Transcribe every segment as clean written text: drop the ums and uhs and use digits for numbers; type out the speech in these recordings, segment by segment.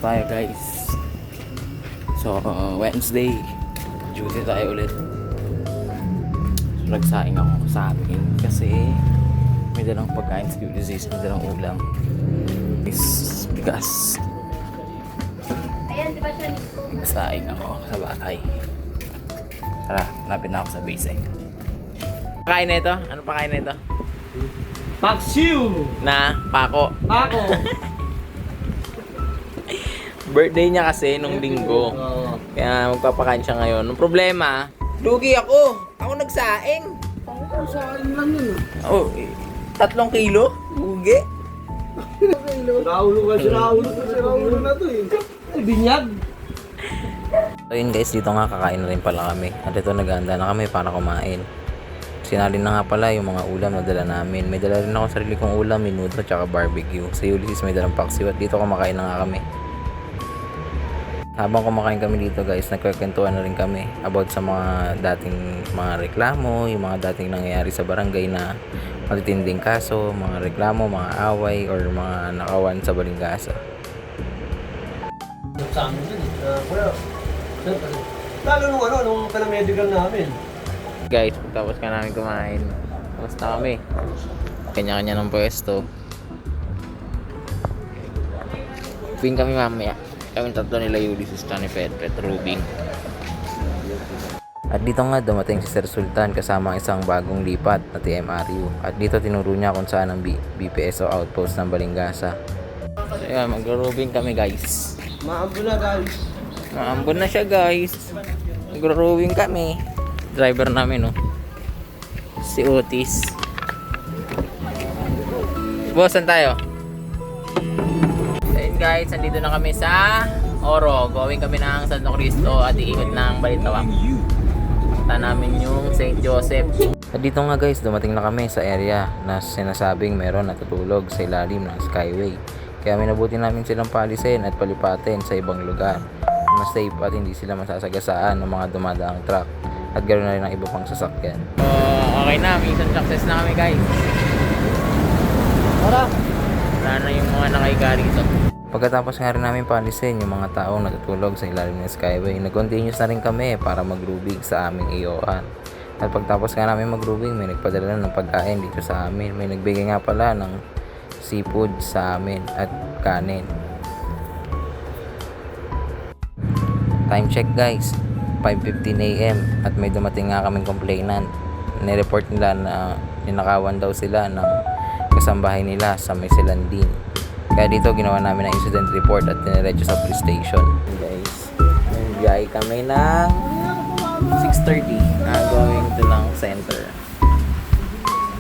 tayo guys. So, Wednesday, duty tayo ulit. So, nagsaing ako sa amin kasi may dalang pagkain sa Ulysses, may dalang ulam. Is bigas. Ayan, di ba siya? Nagsaing ako sa bahay. Tara, lapit na ako sa base eh. Pakain na ito? Ano pakain na ito? Paksiw! Na, pako. Ako! Birthday niya kasi nung linggo. Oo. Kaya magpapakain siya ngayon. Ang problema, lugi ako. Ako nagsaing. Saan lang yun? Oh, 3 kilo? Lugi. Siraulo na to eh. Binyag! So yun guys, dito nga kakain na rin pala kami. At ito naghahanda na kami para kumain. Sinalin na nga pala yung mga ulam na dala namin. May dala rin ako sarili kong ulam, menudo at saka barbecue. Sa Ulysses may dalang paksiw at dito kumakain na nga kami. Habang kumakain kami dito guys, nagkwentuhan na rin kami about sa mga dating mga reklamo, yung mga dating nangyayari sa barangay na matitinding kaso, mga reklamo, mga away, or mga nakawan sa balingasa. Sa amin yun eh. Lalo nung pala-medical namin. Guys, tapos ka namin kumain. Tapos na kami. Kanya-kanya ng pwesto. Ping kami mamaya. Kami tatlo nila Ulysses, ni Pet Rubing. At dito nga dumating si Sir Sultan kasama ang isang bagong lipat na TMRU. At dito tinuro niya kung saan ang BPSO outpost ng Balingasa. So yun, mag-rubing kami guys. Maambo na guys. Maambon na siya guys. Mag-rowing kami. Driver namin no. Si Otis. Boss, saan tayo? Ayun guys, nandito na kami sa Oro. Going kami ng Santo Cristo at iikot ng Balitawak. Punta namin yung St. Joseph. At dito nga guys, dumating na kami sa area na sinasabing meron natutulog sa ilalim ng Skyway. Kaya minabuti namin silang paalisin at palipatin sa ibang lugar. Mas safe at hindi sila masasagasaan ng mga dumadaang truck. At ganoon na rin ang iba pang sasakyan. Okay na, mission success na kami guys. Tara! Wala na yung mga nakahiga rito. Pagkatapos nga rin namin paalisin yung mga taong natutulog sa ilalim ng Skyway, nag-continuous na rin kami para magrubig sa aming iyoan. At pagtapos nga namin magrubig, may nagpadala ng pagkain dito sa amin. May nagbigay nga pala ng seafood sa amin at kanin. Time check guys, 5:15 AM at may dumating nga kaming complainant. Nireport nila na ninakawan daw sila ng kasambahay nila sa may Silandin. Kaya dito ginawa namin ang incident report at tiniretso sa police station. Guys, nag-biyahe kami ng 6:30 going to lang center.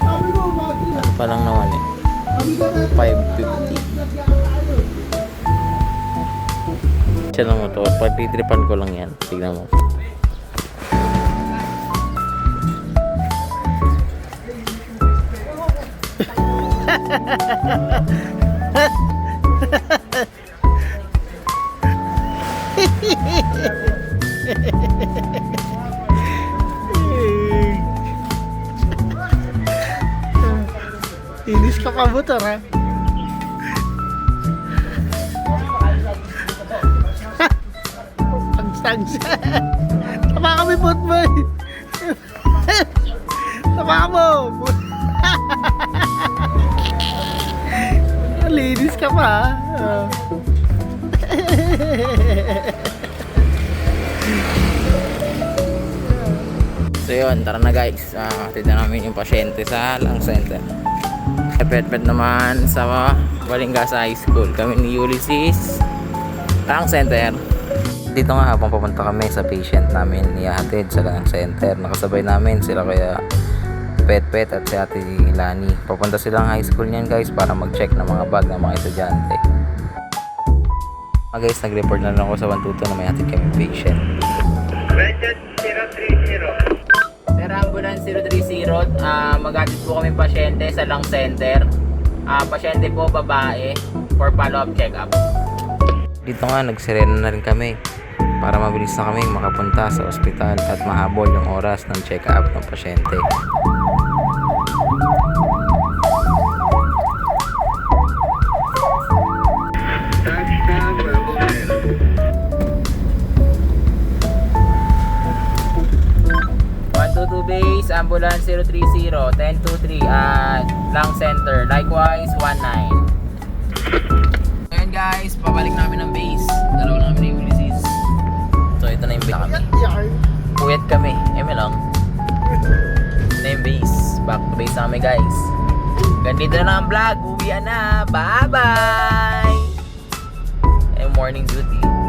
Ano pa lang naman eh, 5:50. Siya lang mo to, pagtitripan ko lang yan. Tignan mo. Inis ka pa motor ha? Pagsags. Tama kami footboy. Tama mo. Linis ka pa ha? So yun, tara na guys. Tignan namin yung pasyente sa Lang Center. Pet naman sa Balingasa High School. Kami ni Ulysses, Lang Center. Dito nga habang papunta kami sa patient namin ihahatid sa Lang Center. Nakasabay namin sila kaya Pet at si Ate Lani. Papunta silang high school niyan guys para mag-check ng mga bag ng mga estudyante. Guys, nag-report na lang ako sa 122 na may hatid kami patient. Sir, ambulance 030, mag-hatid po kami pasyente sa Lang Center. Pasyente po babae for follow-up check-up. Dito nga, nagsirena na rin kami para mabilis na kami makapunta sa ospital at mahabol yung oras ng check-up ng pasyente. Bulan 030, 1023 at Lang Center. Likewise, 19. Ngayon guys, pabalik namin ng base. Dalawa lang kami ni Ulysses. So ito na yung base kami. Yarn. Puyat kami. lang. Ito na yung base. Back to base na kami guys. Ganito na ang vlog. Uwian na. Bye-bye! Morning duty.